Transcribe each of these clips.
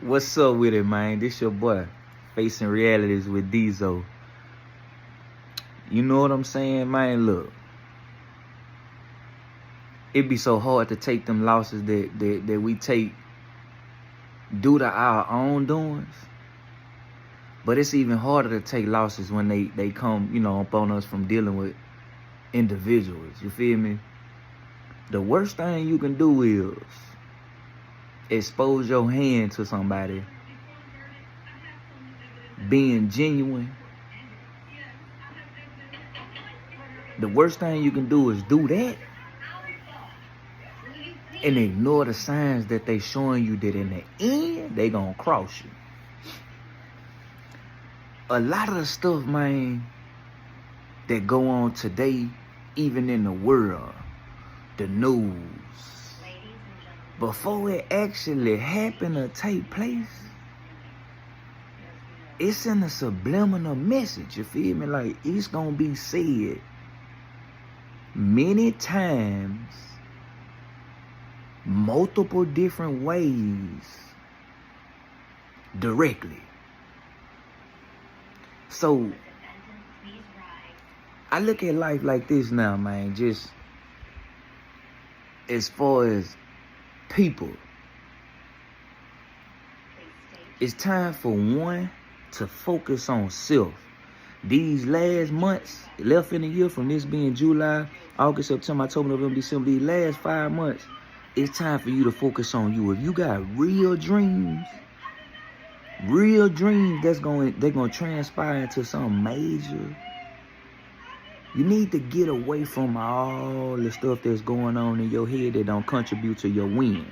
What's up with it, man? This your boy, Facing Realities with Diesel. You know what I'm saying, man? Look, it be so hard to take them losses that we take due to our own doings. But it's even harder to take losses when they come, upon us from dealing with individuals. You feel me? The worst thing you can do is expose your hand to somebody being genuine. The worst thing you can do is do that and ignore the signs that they showing you that in the end they gonna cross you. A lot of the stuff, man, that go on today, even in the world, the news, before it actually happen or take place, it's in a subliminal message. You feel me? Like, it's gonna be said many times, multiple different ways, directly. So I look at life like this now, man. Just as far as people, it's time for one to focus on self. These last months left in the year, from this being July, August, September, October, November, December, these last 5 months, it's time for you to focus on you. If you got real dreams they're gonna transpire into something major, you need to get away from all the stuff that's going on in your head that don't contribute to your win.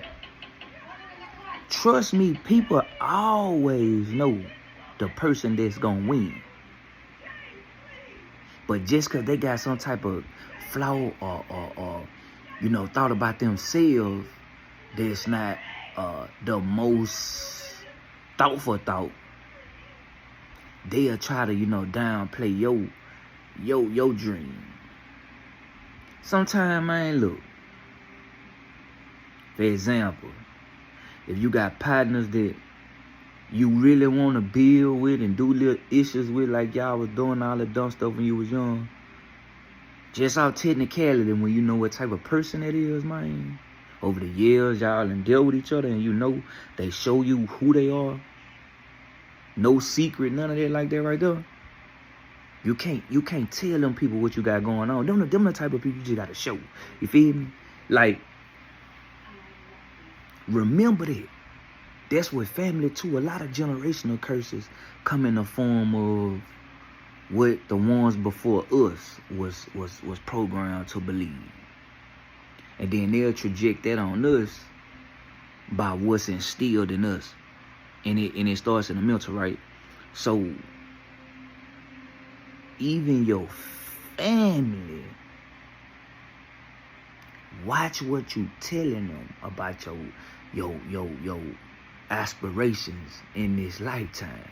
Trust me, people always know the person that's gonna win. But just because they got some type of flaw or thought about themselves that's not the most thoughtful thought, they'll try to, downplay your dream. Sometimes, man, look, for example, if you got partners that you really want to build with and do little issues with, like y'all was doing all the dumb stuff when you was young, just out technicality, when you know what type of person that is, man, over the years y'all done dealt with each other and they show you who they are, no secret, none of that like that right there. You can't tell them people what you got going on. Them the type of people you just gotta show. You feel me? Like, remember that. That's what family too. A lot of generational curses come in the form of what the ones before us was programmed to believe. And then they'll traject that on us by what's instilled in us. And it starts in the mental, right? So even your family, watch what you telling them about your aspirations in this lifetime.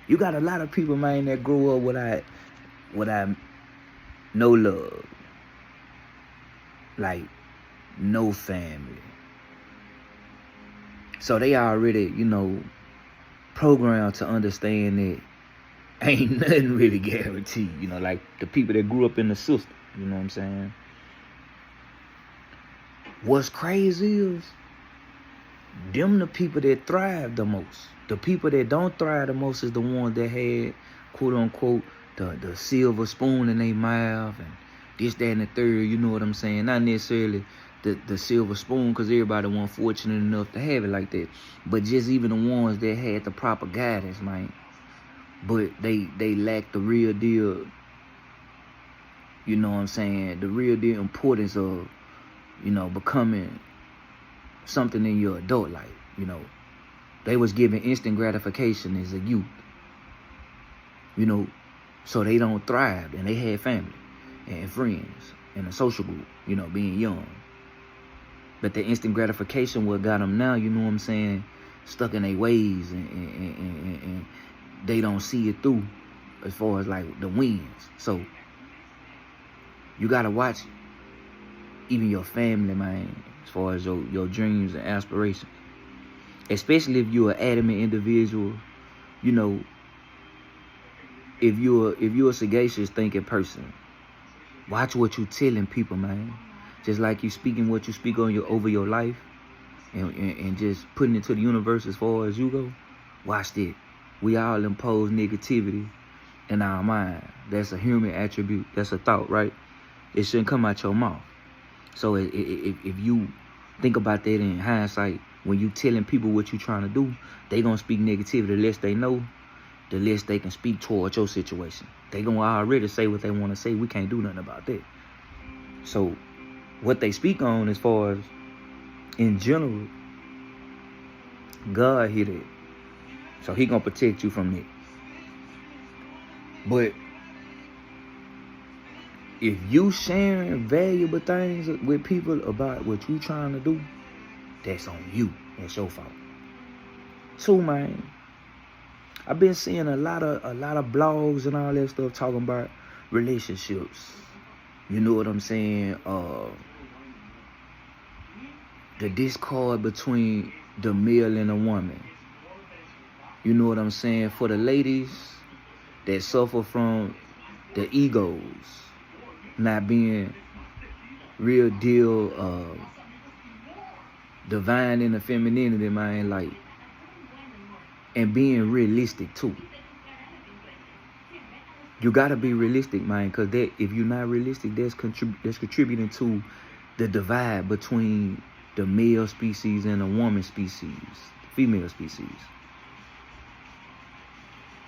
You got a lot of people, man, that grow up without no love, like no family. So they already, programmed to understand that ain't nothing really guaranteed. Like the people that grew up in the system. You know what I'm saying? What's crazy is them the people that thrive the most. The people that don't thrive the most is the ones that had, quote unquote, the silver spoon in their mouth and this, that, and the third. You know what I'm saying? Not necessarily the silver spoon, because everybody wasn't fortunate enough to have it like that. But just even the ones that had the proper guidance, man. But they lack the real deal, you know what I'm saying, the real deal importance of, becoming something in your adult life. They was given instant gratification as a youth, so they don't thrive. And they had family and friends and a social group, being young. But the instant gratification what got them now, you know what I'm saying, stuck in their ways and they don't see it through as far as like the wins. So you gotta watch even your family, man, as far as your dreams and aspirations. Especially if you're an adamant individual, you know, if you're a sagacious thinking person, watch what you telling people, man. Just like you speaking what you speak on over your life and just putting it to the universe as far as you go. Watch that. We all impose negativity in our mind. That's a human attribute. That's a thought, right? It shouldn't come out your mouth. So if you think about that in hindsight, when you telling people what you trying to do, they gonna speak negativity. The less they know, the less they can speak towards your situation. They gonna already say what they want to say. We can't do nothing about that. So what they speak on as far as in general, God hear that. So he gonna protect you from that. But if you sharing valuable things with people about what you trying to do, that's on you. That's your fault. So, man, I've been seeing a lot of blogs and all that stuff talking about relationships. You know what I'm saying? The discord between the male and the woman. You know what I'm saying? For the ladies that suffer from the egos not being real deal divine in the femininity, man, like, and being realistic too. You gotta be realistic, man, because that if you're not realistic, that's contributing to the divide between the male species and the woman species, the female species.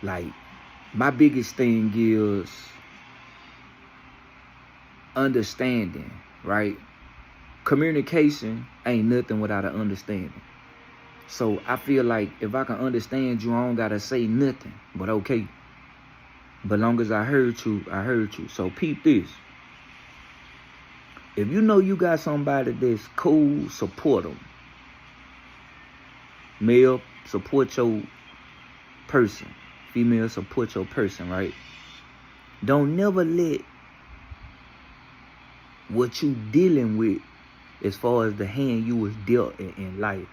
Like, my biggest thing is understanding, right? Communication ain't nothing without an understanding. So I feel like if I can understand you, I don't gotta say nothing, but okay. But long as I heard you, I heard you. So peep this. If you know you got somebody that's cool, support them. Male, support your person. Female, support your person, right? Don't never let what you dealing with as far as the hand you was dealt in life,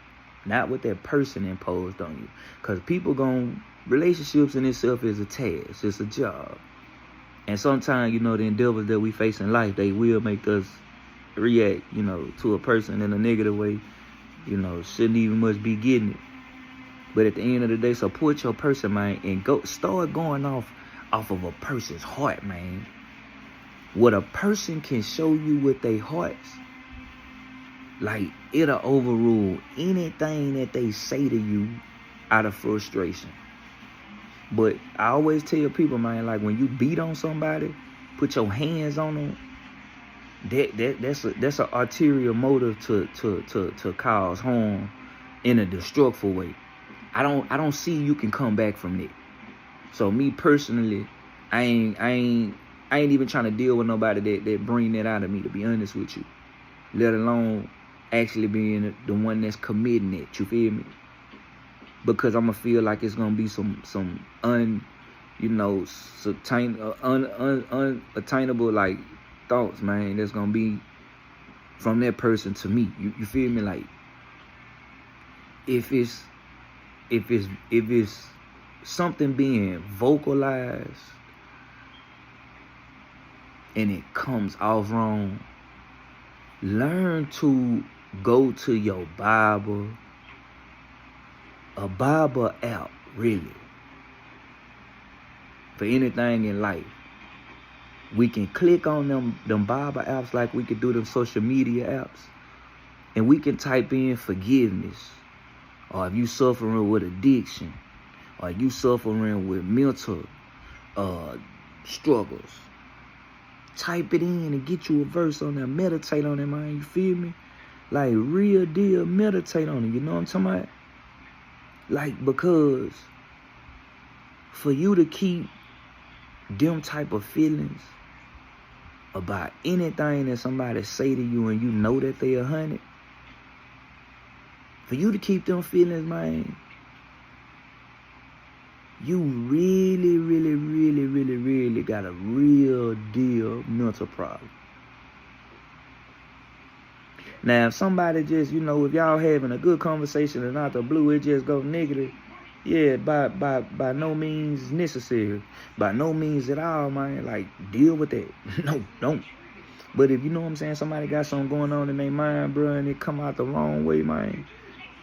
not what that person imposed on you. Because relationships in itself is a task, it's a job. And sometimes, you know, the endeavors that we face in life, they will make us react, you know, to a person in a negative way, you know, shouldn't even much be getting it. But at the end of the day, support your person, man, and start going off of a person's heart, man. What a person can show you with their hearts, like, it'll overrule anything that they say to you out of frustration. But I always tell people, man, like, when you beat on somebody, put your hands on them, that's an arterial motive to cause harm in a destructive way. I don't see you can come back from that. So me personally, I ain't even trying to deal with nobody that bring that out of me, to be honest with you. Let alone actually being the one that's committing it. You feel me? Because I'm gonna feel like it's gonna be some unattainable like thoughts, man. That's gonna be from that person to me. You feel me? Like, if it's something being vocalized and it comes off wrong, learn to go to your Bible, a Bible app, really, for anything in life. We can click on them Bible apps like we could do them social media apps, and we can type in forgiveness, or if you suffering with addiction, or you suffering with mental struggles, type it in and get you a verse on there. Meditate on it, man. You feel me? Like, real deal, meditate on it. You know what I'm talking about? Like, because for you to keep them type of feelings about anything that somebody say to you and you know that they 100, for you to keep them feelings, man, you really, really, really, really, really got a real deal mental problem. Now, if somebody just, you know, if y'all having a good conversation and out the blue, it just go negative, yeah, by no means necessary. By no means at all, man. Like, deal with that. No, don't. But if you know what I'm saying, somebody got something going on in their mind, bro, and it come out the wrong way, man,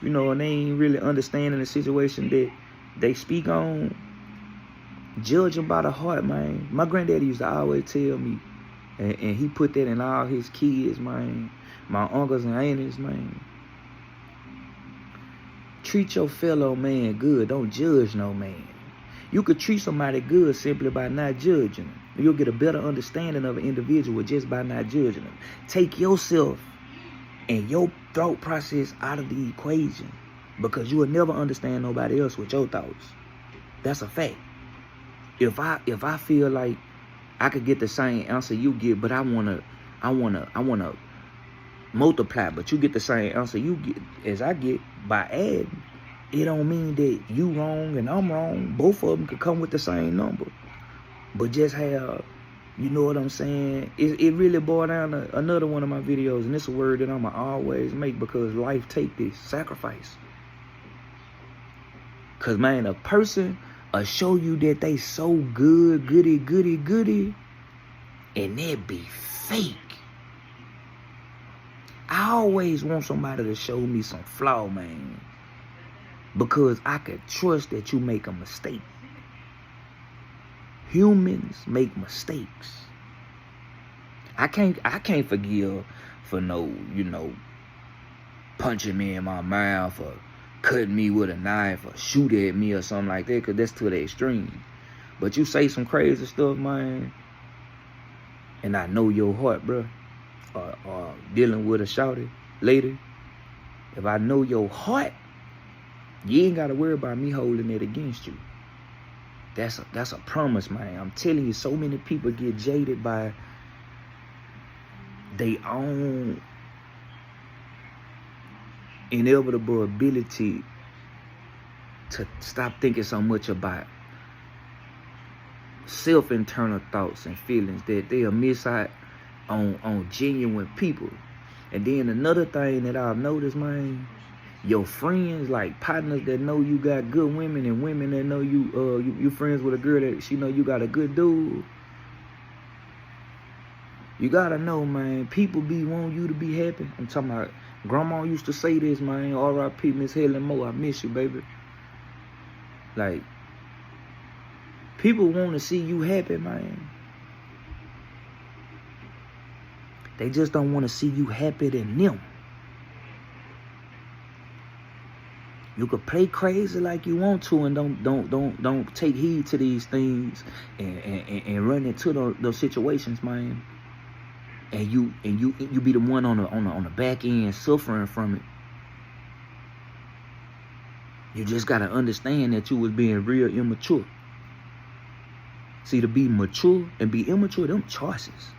you know, and they ain't really understanding the situation that they speak on, judge them by the heart, man. My granddaddy used to always tell me, and he put that in all his kids, man, my uncles and aunties, man. Treat your fellow man good. Don't judge no man. You could treat somebody good simply by not judging them. You'll get a better understanding of an individual just by not judging them. Take yourself and your thought process out of the equation, because you will never understand nobody else with your thoughts. That's a fact. If I feel like I could get the same answer you get, but I wanna multiply, but you get the same answer you get as I get by adding, it don't mean that you wrong and I'm wrong. Both of them could come with the same number, but just have, you know what I'm saying? It really boiled down to another one of my videos, and it's a word that I'ma always make, because life take this sacrifice. Cause man, a person will show you that they so good, goody, and that be fake. I always want somebody to show me some flaw, man, because I can trust that you make a mistake. Humans make mistakes. I can't forgive for no, you know, punching me in my mouth or cutting me with a knife or shoot at me or something like that, because that's to the extreme. But you say some crazy stuff, man, and I know your heart, bro, or dealing with a shouty later, if I know your heart, you ain't got to worry about me holding it against you. That's a promise, man. I'm telling you, so many people get jaded by their own inevitable ability to stop thinking so much about self-internal thoughts and feelings, that they'll miss out on genuine people. And then another thing that I've noticed, man, your friends, like partners that know you got good women, and women that know you friends with a girl that she know you got a good dude. You gotta know, man, people be wanting you to be happy. I'm talking about, grandma used to say this, man, R.I.P. Miss Helen Moore, I miss you, baby. Like, people want to see you happy, man. They just don't want to see you happier than them. You could play crazy like you want to, and don't take heed to these things and run into those situations, man. And you be the one on the back end suffering from it. You just gotta understand that you was being real immature. See, to be mature and be immature, them choices.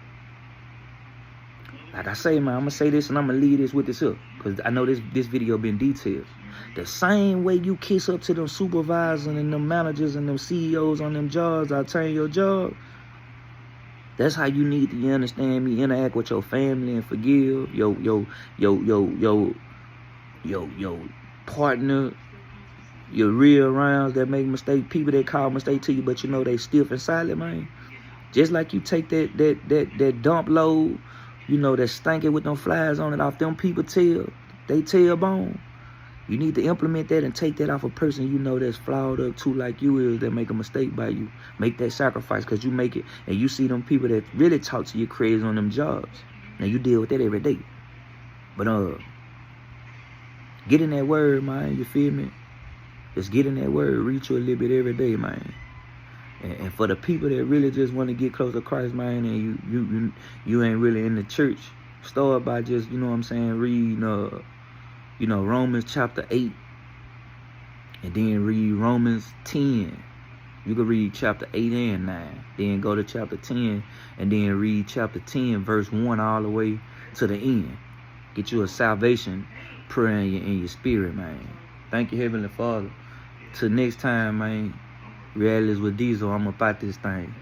Like I say, man, I'm gonna say this and I'm gonna leave this with this up, because I know this video been detailed. The same way you kiss up to them supervisors and them managers and them CEOs on them jobs, I'll turn your job. That's how you need to, you understand me, interact with your family and forgive your partner, your real rounds that make mistakes, people that call mistake to you, but you know they stiff and silent, man. Just like you take that dump load, you know, that stinking with them flies on it off them people they tailbone. You need to implement that and take that off a person you know that's flawed up too, like you is, that make a mistake by you. Make that sacrifice, because you make it, and you see them people that really talk to you crazy on them jobs. Now you deal with that every day. But get in that word, man, you feel me? Just get in that word, read you a little bit every day, man. And for the people that really just want to get close to Christ, man, and you ain't really in the church, start by just, you know what I'm saying, reading Romans chapter 8, and then read Romans 10. You can read chapter 8 and 9. Then go to chapter 10, and then read chapter 10, verse 1 all the way to the end. Get you a salvation prayer in your spirit, man. Thank you, Heavenly Father. Till next time, man. Realities with Diesel, I'm about this thing.